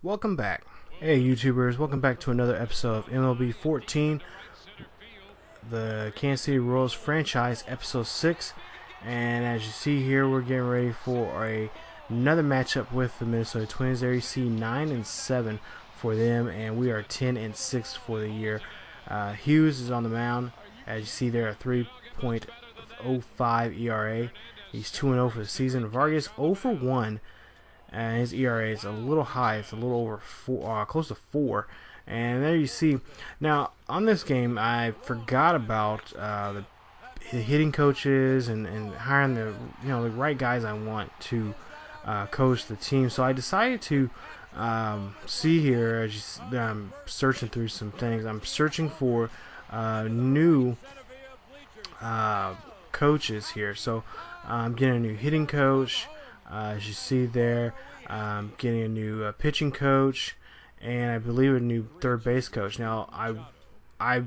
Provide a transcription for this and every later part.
Welcome back. Hey YouTubers, welcome back to another episode of MLB 14, the Kansas City Royals franchise, episode 6. And as you see here, we're getting ready for another matchup with the Minnesota Twins. There you see 9-7 for them, and we are 10-6 for the year. Hughes is on the mound. As you see there, a 3.05 ERA. He's 2-0 for the season. Vargas 0 for 1. And his ERA is a little high. It's a little over 4, close to 4. And there you see. Now on this game, I forgot about the hitting coaches and hiring the the right guys I want to coach the team. So I decided to see here as I'm searching through some things. I'm searching for new coaches here. So I'm getting a new hitting coach. As you see there, getting a new pitching coach, and I believe a new third base coach. Now, a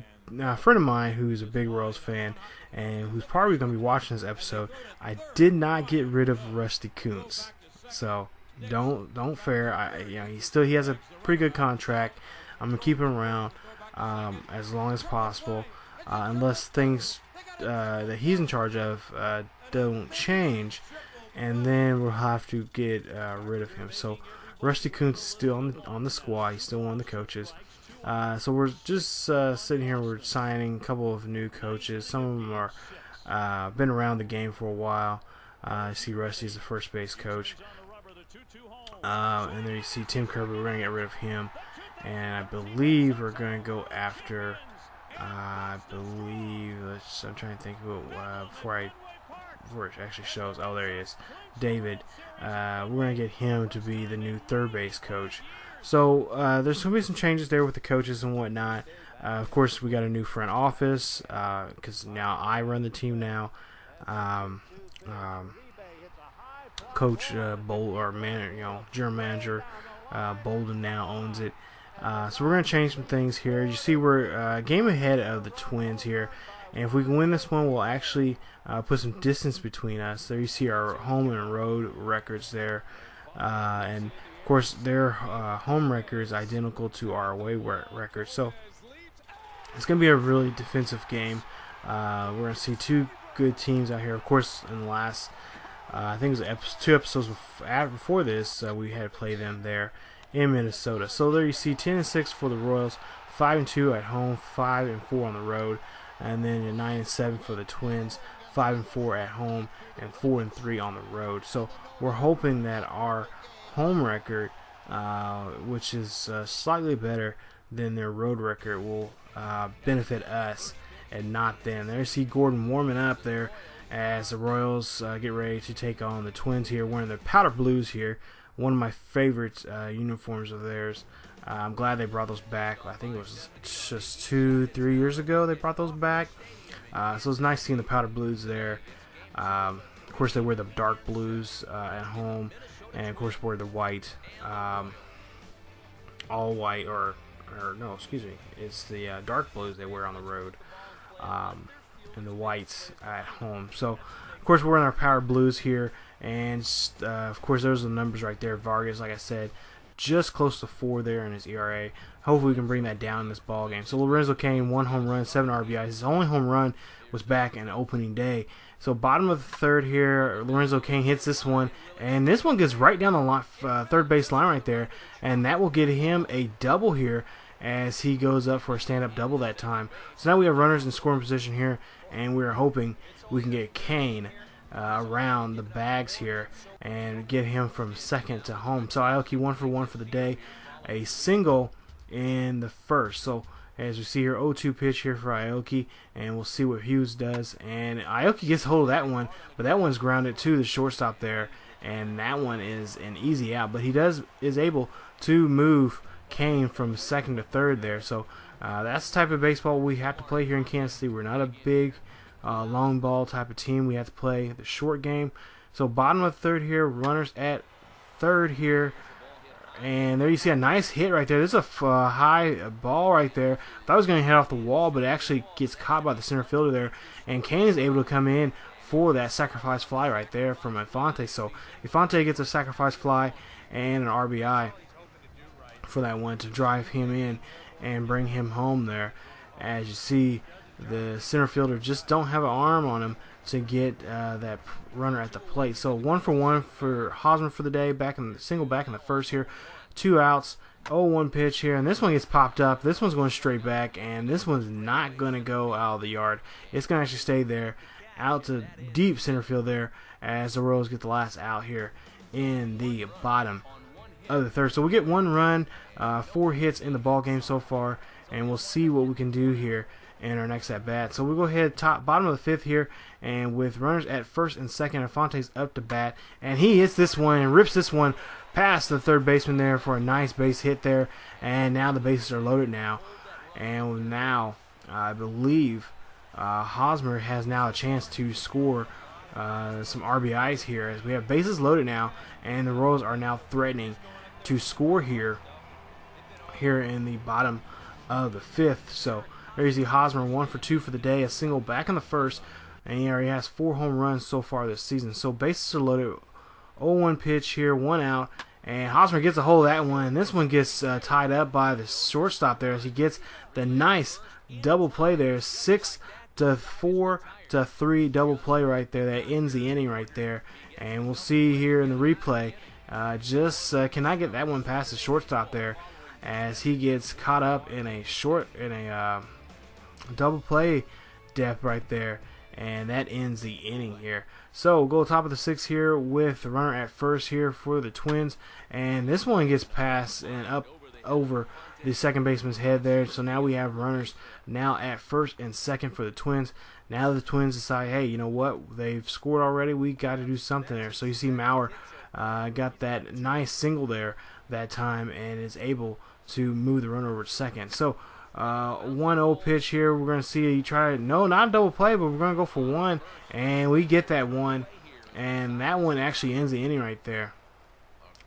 friend of mine who's a big Royals fan and who's probably going to be watching this episode, I did not get rid of Rusty Kuntz. So don't fare. He has a pretty good contract. I'm gonna keep him around as long as possible, unless things that he's in charge of don't change. And then we'll have to get rid of him. So Rusty Kuntz is still on the squad. He's still one of the coaches. So we're just sitting here. We're signing a couple of new coaches. Some of them are been around the game for a while. I see Rusty's the first base coach. And there you see Tim Kirby. We're going to get rid of him. And I believe we're going to go after, I'm trying to think who before it actually shows. Oh, there he is, David. We're going to get him to be the new third base coach. So there's going to be some changes there with the coaches and whatnot. Of course, we got a new front office because now I run the team now. Coach general manager Bolden now owns it. So we're going to change some things here. You see, we're a game ahead of the Twins here. And if we can win this one, we'll actually put some distance between us. There you see our home and road records there. And, of course, their home record is identical to our away record. So it's going to be a really defensive game. We're going to see two good teams out here. Of course, in the last, I think it was 2 episodes before this, we had to play them there in Minnesota. So there you see 10-6 for the Royals, 5-2 at home, 5-4 on the road. And then a 9-7 for the Twins, 5-4 at home, and 4-3 on the road. So we're hoping that our home record, which is slightly better than their road record, will benefit us and not them. There you see Gordon warming up there as the Royals get ready to take on the Twins here, wearing their powder blues here. One of my favorite uniforms of theirs. I'm glad they brought those back. I think it was just 2-3 years ago they brought those back. So it's nice seeing the powder blues there. Of course, they wear the dark blues at home, and of course wear the white, all white, or no, excuse me, it's the dark blues they wear on the road, and the whites at home. So of course we're in our powder blues here, and of course there's the numbers right there. Vargas, like I said, just close to 4 there in his ERA. Hopefully we can bring that down in this ball game. So Lorenzo Cain, 1 home run, 7 RBIs. His only home run was back in opening day. So bottom of the third here, Lorenzo Cain hits this one, and this one gets right down the line, third base line right there, and that will get him a double here as he goes up for a stand-up double that time. So now we have runners in scoring position here, and we're hoping we can get Cain around the bags here and get him from second to home. So Aoki 1 for 1 for the day, a single in the first. So as we see here, 0-2 pitch here for Aoki, and we'll see what Hughes does. And Aoki gets hold of that one, but that one's grounded to the shortstop there, and that one is an easy out. But he is able to move Cain from second to third there. So that's the type of baseball we have to play here in Kansas City. We're not a big long ball type of team. We have to play the short game. So bottom of the third here, runners at third here, and there you see a nice hit right there. This is a high ball right there. I thought it was going to hit off the wall, but it actually gets caught by the center fielder there, and Cain is able to come in for that sacrifice fly right there from Infante. So Infante gets a sacrifice fly and an RBI. for that one to drive him in and bring him home there. As you see, the center fielder just don't have an arm on him to get that runner at the plate. So 1 for 1 for Hosmer for the day. Single back in the first here. 2 outs. 0-1 pitch here, and this one gets popped up. This one's going straight back, and this one's not going to go out of the yard. It's going to actually stay there, out to deep center field there, as the Royals get the last out here in the bottom of the third. So we get 1 run, 4 hits in the ball game so far, and we'll see what we can do here in our next at bat. So we'll go ahead bottom of the 5th here, and with runners at first and second, Afonte's up to bat, and he hits this one and rips this one past the third baseman there for a nice base hit there, and now the bases are loaded now, and now I believe Hosmer has now a chance to score some RBIs here, as we have bases loaded now, and the Royals are now threatening to score here in the bottom of the 5th. So there you see Hosmer 1 for 2 for the day, a single back in the first, and he already has 4 home runs so far this season. So bases are loaded. 0-1 pitch here, 1 out, and Hosmer gets a hold of that one, and this one gets tied up by the shortstop there as he gets the nice double play there. 6-4-3 double play right there. That ends the inning right there, and we'll see here in the replay, cannot get that one past the shortstop there, as he gets caught up in a double play depth right there, and that ends the inning here. So we'll go top of the 6th here with the runner at first here for the Twins, and this one gets past and up over the second baseman's head there. So now we have runners now at first and second for the Twins. Now the Twins decide, hey, you know what? They've scored already. We got to do something there. So you see Mauer got that nice single there that time and is able to move the runner over to second. So 1-0 pitch here. We're going to see no, not a double play, but we're going to go for 1, and we get that one, and that one actually ends the inning right there.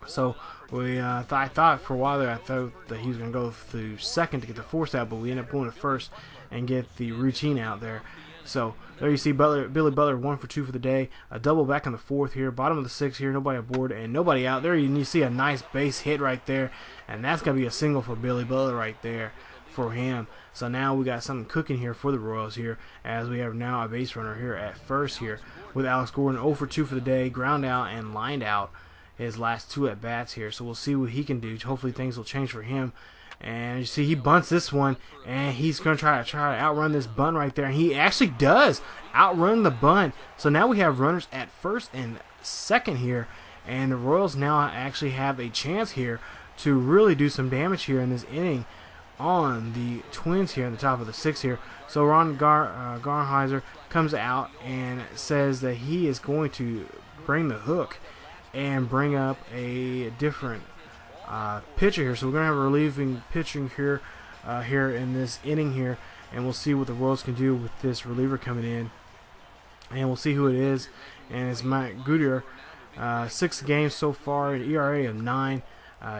So I thought for a while there, I thought that he was going to go through second to get the force out, but we end up going to first and get the routine out there. So there you see Billy Butler 1 for 2 for the day, a double back in the 4th here, bottom of the 6th here, nobody aboard and nobody out there. You see a nice base hit right there, and that's going to be a single for Billy Butler right there for him. So now we got something cooking here for the Royals here, as we have now a base runner here at first here with Alex Gordon 0 for 2 for the day, ground out and lined out his last 2 at bats here. So we'll see what he can do. Hopefully things will change for him. And you see he bunts this one, and he's going to try to outrun this bunt right there, and he actually does outrun the bunt. So now we have runners at first and second here, and the Royals now actually have a chance here to really do some damage here in this inning on the Twins here in the top of the 6th here. So Ron Garnheiser comes out and says that he is going to bring the hook and bring up a different pitcher here. So we're going to have a relieving pitching here in this inning here, and we'll see what the Royals can do with this reliever coming in, and we'll see who it is. And it's Mike Goodyear. 6 games so far, an ERA of 9.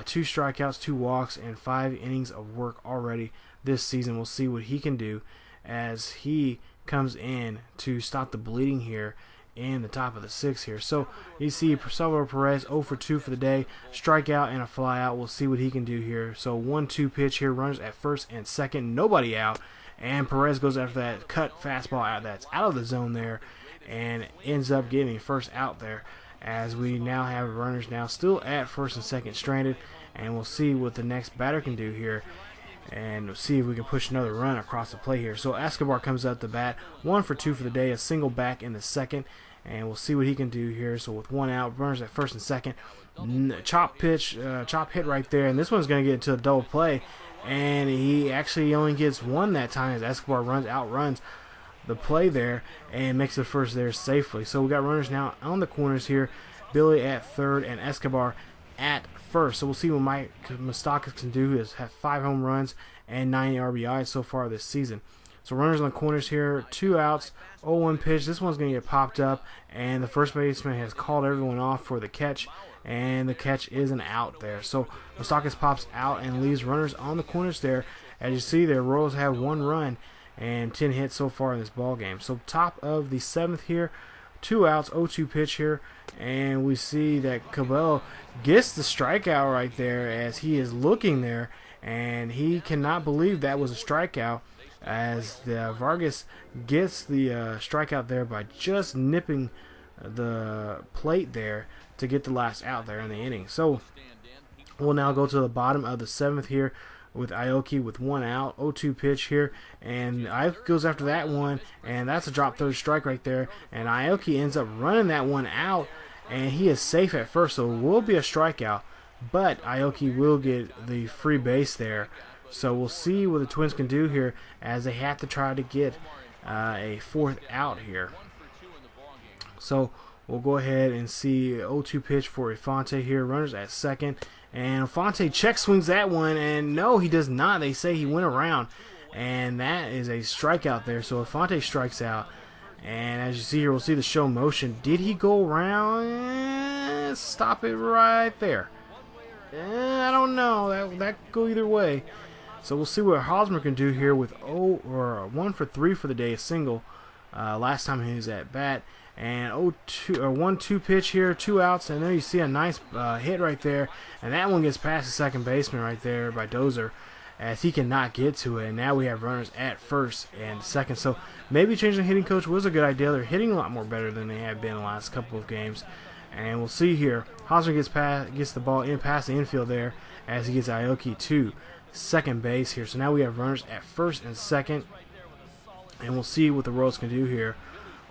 2 strikeouts, 2 walks, and 5 innings of work already this season. We'll see what he can do as he comes in to stop the bleeding here in the top of the 6th here. So you see Salvador Perez 0 for 2 for the day, strikeout and a flyout. We'll see what he can do here. So 1-2 pitch here, runners at first and second, nobody out, and Perez goes after that cut fastball out that's out of the zone there and ends up getting first out there, as we now have runners now still at first and second stranded, and we'll see what the next batter can do here, and we'll see if we can push another run across the plate here. So Escobar comes up to bat, 1 for 2 for the day, a single back in the second, and we'll see what he can do here. So with 1 out, runners at first and second, chop hit right there, and this one's going to get into a double play, and he actually only gets 1 that time as Escobar outruns the play there and makes the first there safely. So we got runners now on the corners here, Billy at third and Escobar at first. So we'll see what Mike Moustakas can do. He has 5 home runs and 9 RBIs so far this season. So runners on the corners here, 2 outs, 0-1 pitch. This one's going to get popped up, and the first baseman has called everyone off for the catch, and the catch is an out there. So Moustakas pops out and leaves runners on the corners there. As you see there, Royals have 1 run and 10 hits so far in this ball game. So top of the 7th here, 2 outs, 0-2 pitch here, and we see that Cabello gets the strikeout right there as he is looking there, and he cannot believe that was a strikeout, as the Vargas gets the strikeout there by just nipping the plate there to get the last out there in the inning. So we'll now go to the bottom of the 7th here with Aoki with 1 out, 0-2 pitch here, and Aoki goes after that one, and that's a drop third strike right there, and Aoki ends up running that one out, and he is safe at first, so it will be a strikeout, but Aoki will get the free base there. So we'll see what the Twins can do here, as they have to try to get a 4th out here. So we'll go ahead and see 0-2 pitch for Infante here, runners at second, and Infante check swings that one, and no, he does not. They say he went around, and that is a strikeout there. So Infante strikes out, and as you see here, we'll see the show motion. Did he go around? Stop it right there. I don't know. That could go either way. So we'll see what Hosmer can do here with 1 for 3 for the day, a single. Last time he was at bat. And 1-2 pitch here, 2 outs, and there you see a nice hit right there, and that one gets past the second baseman right there by Dozer, as he cannot get to it. And now we have runners at first and second. So maybe changing the hitting coach was a good idea. They're hitting a lot more better than they have been in the last couple of games. And we'll see here, Hosmer gets the ball in past the infield there, as he gets Aoki to second base here. So now we have runners at first and second, and we'll see what the Royals can do here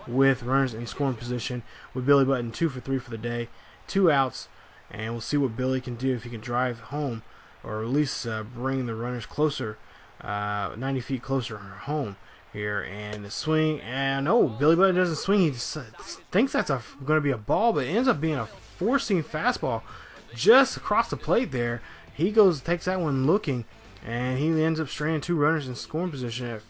with runners in scoring position with Billy Button 2 for 3 for the day, 2 outs, and we'll see what Billy can do, if he can drive home or at least bring the runners closer, 90 feet closer home here. And the swing, and no, Billy Button doesn't swing. He just thinks that's going to be a ball, but it ends up being a four-seam fastball just across the plate there. He takes that one looking, and he ends up stranding 2 runners in scoring position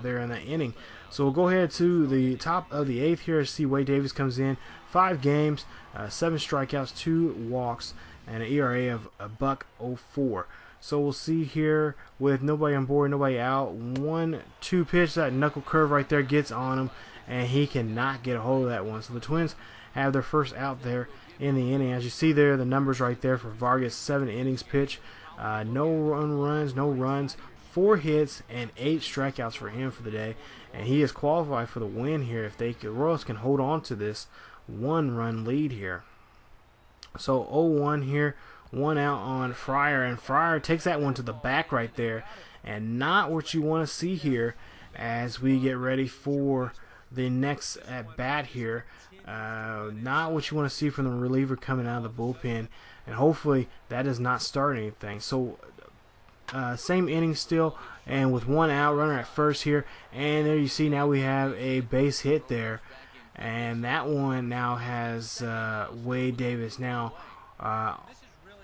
there in that inning. So we'll go ahead to the top of the 8th here to see Wade Davis comes in. 5 games, 7 strikeouts, 2 walks, and an ERA of $1.04. So we'll see here with nobody on board, nobody out. 1-2 pitch, that knuckle curve right there gets on him, and he cannot get a hold of that one. So the Twins have their first out there in the inning. As you see there, the numbers right there for Vargas: 7 innings pitched, no runs, 4 hits, and 8 strikeouts for him for the day, and he is qualified for the win here if the Royals can hold on to this 1-run lead here. So 0-1 here, 1 out on Fryer, and Fryer takes that one to the back right there, and not what you want to see here as we get ready for the next at bat here. Not what you want to see from the reliever coming out of the bullpen, and hopefully that does not start anything. So same inning still, and with 1 out, runner at first here, and there you see now we have a base hit there, and that one now has Wade Davis now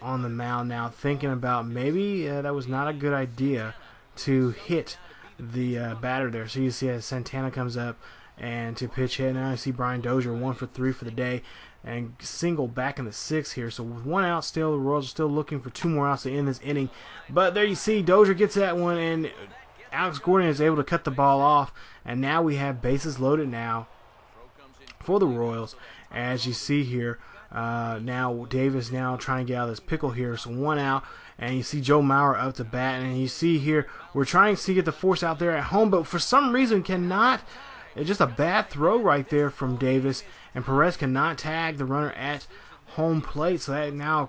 on the mound now, thinking about maybe that was not a good idea to hit the batter there. So you see as Santana comes up and to pitch hit. Now I see Brian Dozier 1 for 3 for the day, and single back in the 6th here. So with 1 out still, the Royals are still looking for 2 more outs to end this inning. But there you see Dozier gets that one, and Alex Gordon is able to cut the ball off. And now we have bases loaded now for the Royals. As you see here, now Davis now trying to get out of this pickle here. So 1 out, and you see Joe Mauer up to bat. And you see here, we're trying to get the force out there at home, but for some reason cannot. It's just a bad throw right there from Davis, and Perez cannot tag the runner at home plate. So that now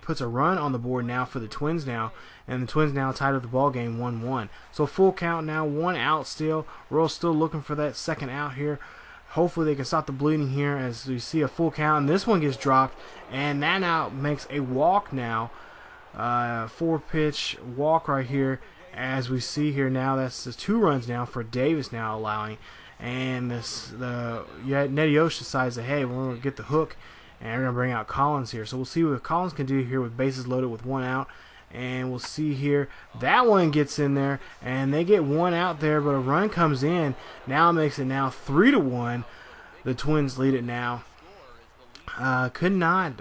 puts a run on the board now for the Twins now, and the Twins now tied up the ball game 1-1. So full count now, 1 out still. Royals still looking for that second out here. Hopefully they can stop the bleeding here as we see a full count, and this one gets dropped, and that now makes a walk now. 4-pitch walk right here. As we see here now, that's the 2 runs now for Davis now allowing, and Nettie Osh decides that, hey, we're going to get the hook, and we're going to bring out Collins here. So we'll see what Collins can do here with bases loaded with 1 out, and we'll see here, that one gets in there, and they get 1 out there, but a run comes in. Now it makes it now 3-1. The Twins lead it now. Fonte could not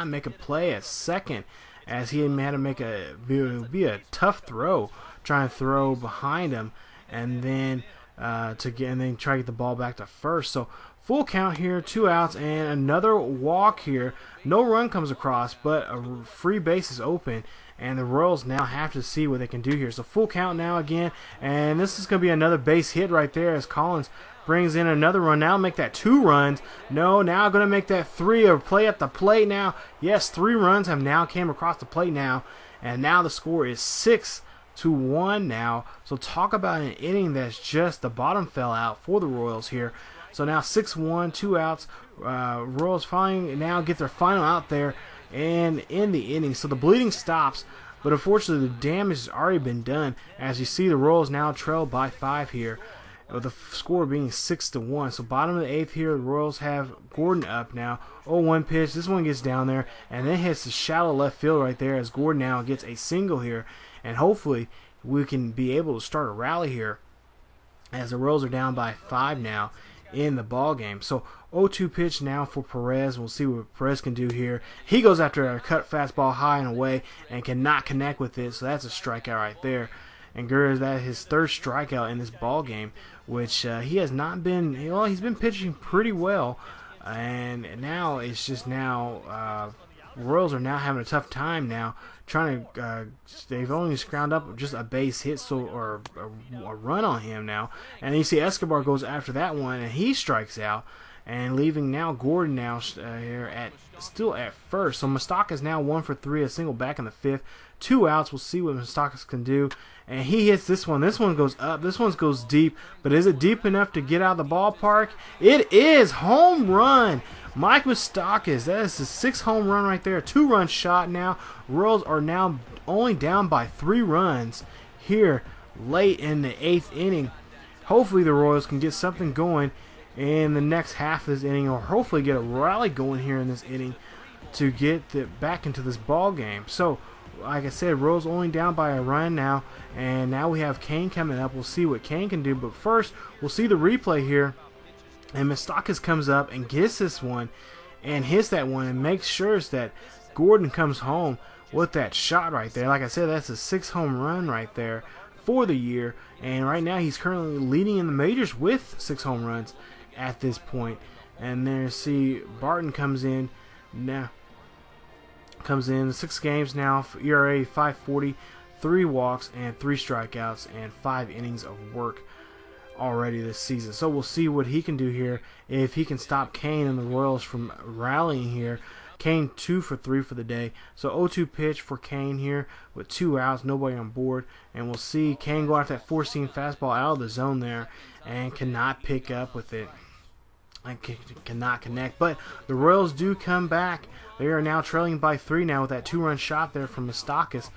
make a play at second, as he had to make it would be a tough throw, trying to throw behind him, and then to get, and then try to get the ball back to first. So full count here, 2 outs, and another walk here. No run comes across, but a free base is open, and the Royals now have to see what they can do here. So full count now again, and this is going to be another base hit right there as Collins brings in another run. Now make that 2 runs. No, now going to make that 3, or play at the plate now. Yes, 3 runs have now came across the plate now, and now the score is 6-1 now. So talk about an inning that's just the bottom fell out for the Royals here. So now 6-1, 2 outs. Royals finally now get their final out there and in the inning. So the bleeding stops, but unfortunately the damage has already been done. As you see, the Royals now trail by 5 here, with the score being 6-1. So bottom of the 8th here, the Royals have Gordon up now. 0-1 pitch. This one gets down there and then hits the shallow left field right there as Gordon now gets a single here. And hopefully we can be able to start a rally here as the Royals are down by 5 now in the ball game. So 0-2 pitch now for Perez. We'll see what Perez can do here. He goes after a cut fastball high and away and cannot connect with it. So that's a strikeout right there. And Gurr is that his 3rd strikeout in this ball game, which he has not been. Well, he's been pitching pretty well, and now it's just now Royals are now having a tough time now trying to. They've only scrounged up just a base hit, or a run on him now, and you see Escobar goes after that one and he strikes out, and leaving now Gordon now here still at first. So Moustakas now 1 for 3, a single back in the 5th. 2 outs. We'll see what Moustakas can do. And he hits this one. This one goes up. This one goes deep. But is it deep enough to get out of the ballpark? It is. Home run. Mike Moustakas. That is his 6th home run right there. 2-run shot now. Royals are now only down by 3 runs here late in the 8th inning. Hopefully the Royals can get something going in the next half of this inning, or hopefully get a rally going here in this inning to get back into this ball game. So like I said, Royals only down by a run now, and now we have Kane coming up. We'll see what Kane can do, but first we'll see the replay here, and Moustakas comes up and gets this one and hits that one and makes sure that Gordon comes home with that shot right there. Like I said, that's a 6th home run right there for the year, and right now he's currently leading in the majors with 6 home runs at this point. And there, see, Barton comes in now. 6 games now, ERA 5.40, 3 walks and 3 strikeouts, and 5 innings of work already this season. So we'll see what he can do here, if he can stop Kane and the Royals from rallying here. Kane 2 for 3 for the day. So 0-2 pitch for Kane here with 2 outs, nobody on board, and we'll see Kane go after that 4-seam fastball out of the zone there and cannot pick up with it. I cannot connect, but the Royals do come back. They are now trailing by 3 now with that 2-run shot there from Moustakas.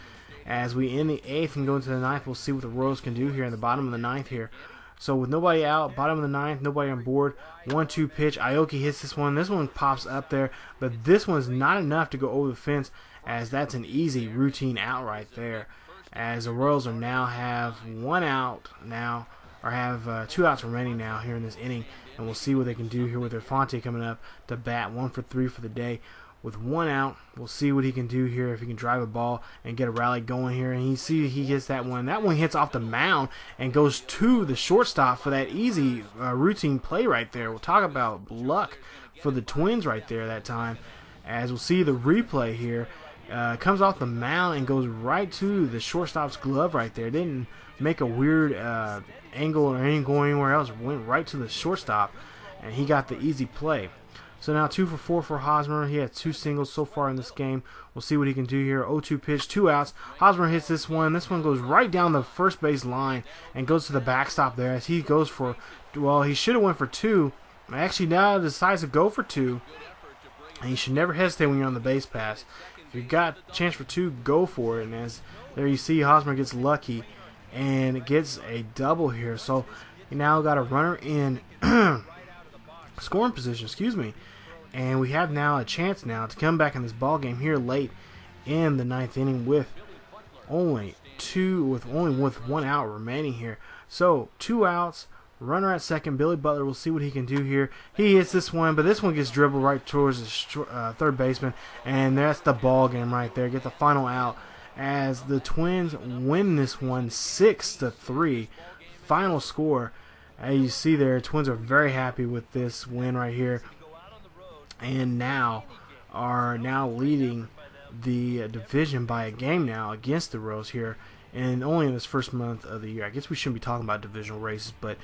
As we end the 8th and go into the 9th, we'll see what the Royals can do here in the bottom of the 9th here. So with nobody out, bottom of the 9th, nobody on board, 1-2 pitch. Aoki hits this one. This one pops up there, but this one's not enough to go over the fence, as that's an easy routine out right there. As the Royals are now have 1 out now, or have 2 outs remaining now here in this inning. And we'll see what they can do here with their Fonte coming up to bat 1 for 3 for the day. With 1 out, we'll see what he can do here, if he can drive a ball and get a rally going here. And you see he hits that one. That one hits off the mound and goes to the shortstop for that easy routine play right there. We'll talk about luck for the Twins right there that time. As we'll see the replay here. Comes off the mound and goes right to the shortstop's glove right there. Didn't make a weird angle or ain't going anywhere else. Went right to the shortstop, and he got the easy play. So now 2 for 4 for Hosmer. He had 2 singles so far in this game. We'll see what he can do here. 0-2 pitch, 2 outs. Hosmer hits this one. This one goes right down the first base line and goes to the backstop there, as he goes for, well, he should have went for 2. Actually now decides to go for 2. And you should never hesitate when you're on the base pass. If you got a chance for 2, go for it. And as there you see, Hosmer gets lucky and gets a double here. So you now got a runner in scoring position, and we have now a chance now to come back in this ball game here late in the 9th inning with only 1 out remaining here. So 2 outs, runner at second. Billy Butler, we'll see what he can do here. He hits this one, but this one gets dribbled right towards the third baseman, and that's the ball game right there. Get the final out as the Twins win this one 6-3. Final score As you see there, Twins are very happy with this win right here, and are now leading the division by a game now against the Royals here, and only in this first month of the year. I guess we shouldn't be talking about divisional races, but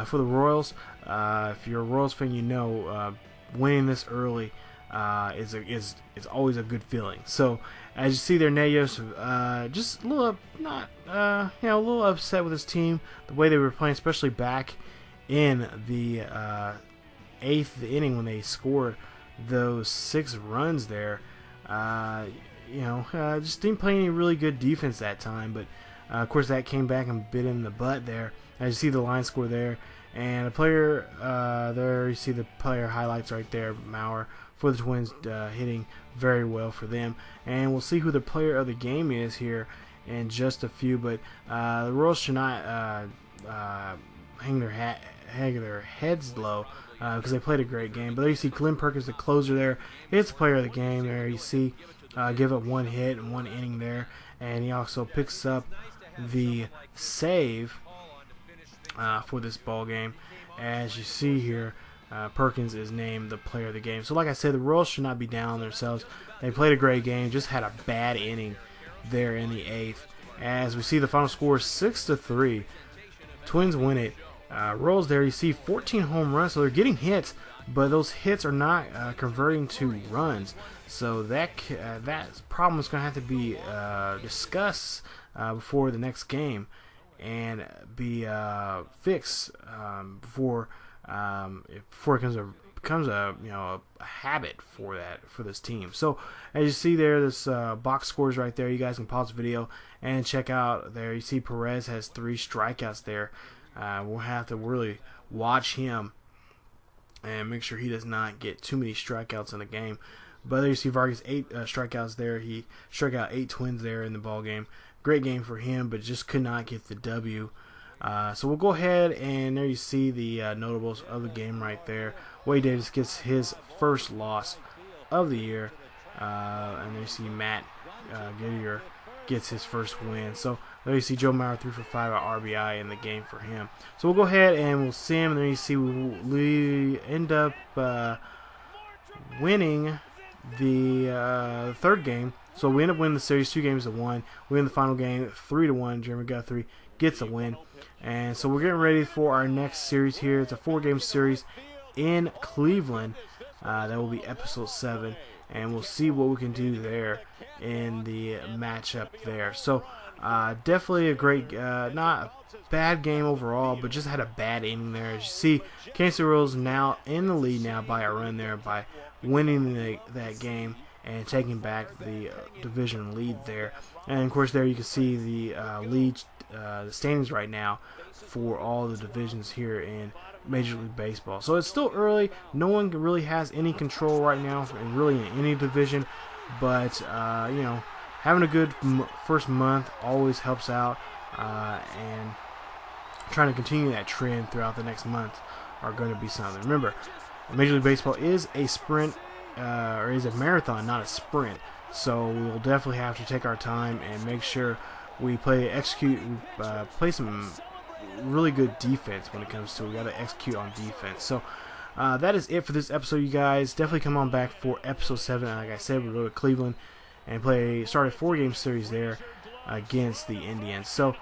for the Royals, if you're a Royals fan, you know winning this early is always a good feeling. So as you see there, Nayos just a little a little upset with his team, the way they were playing, especially back in the 8th inning when they scored those 6 runs there. Just didn't play any really good defense that time, but of course that came back and bit in the butt there. As you see the line score there, and a player there, you see the player highlights right there, Maurer for the Twins, hitting very well for them. And we'll see who the player of the game is here in just a few, but the Royals should not hang their heads low, because they played a great game. But there you see Glenn Perkins, the closer there. It's the player of the game there. You see give up 1 hit and 1 inning there, and he also picks up the save for this ball game. As you see here, Perkins is named the player of the game. So like I said, the Royals should not be down on themselves. They played a great game, just had a bad inning there in the 8th. As we see the final score, 6-3. Twins win it. Royals there, you see 14 home runs, so they're getting hits, but those hits are not converting to runs. So that problem is going to have to be discussed before the next game and be fixed before it becomes a habit for this team. So as you see there, this box scores right there. You guys can pause the video and check out there. You see Perez has 3 strikeouts there. We'll have to really watch him and make sure he does not get too many strikeouts in the game. But there you see Vargas 8 strikeouts there. He struck out 8 Twins there in the ball game. Great game for him, but just could not get the W. So we'll go ahead, and there you see the notables of the game right there. Wade Davis gets his first loss of the year, and there you see Matt Goodyear gets his first win. So there you see Joe Mauer 3 for 5 at RBI in the game for him. So we'll go ahead and we'll see him, and there you see we end up winning the 3rd game. So we end up winning the series 2-1. We win the final game 3-1. Jeremy Guthrie gets a win. And so we're getting ready for our next series here. It's a 4-game series in Cleveland. That will be episode 7. And we'll see what we can do there in the matchup there. So definitely a great, not a bad game overall, but just had a bad inning there. As you see, Kansas City Royals now in the lead now by a run there by winning that game and taking back the division lead there. And of course there you can see the the standings right now for all the divisions here in Major League Baseball. So it's still early. No one really has any control right now really in any division, but having a good first month always helps out, and trying to continue that trend throughout the next month are going to be something. Remember, Major League Baseball is a sprint, or is a marathon, not a sprint. So we will definitely have to take our time and make sure we play some really good defense when it comes to it. We got to execute on defense. So that is it for this episode, you guys. Definitely come on back for episode 7. Like I said, we'll go to Cleveland and start a 4-game series there against the Indians. So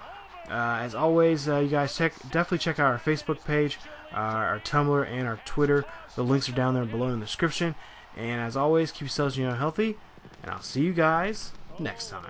as always, you guys definitely check out our Facebook page, our Tumblr, and our Twitter. The links are down there below in the description. And as always, keep yourselves healthy, and I'll see you guys next time.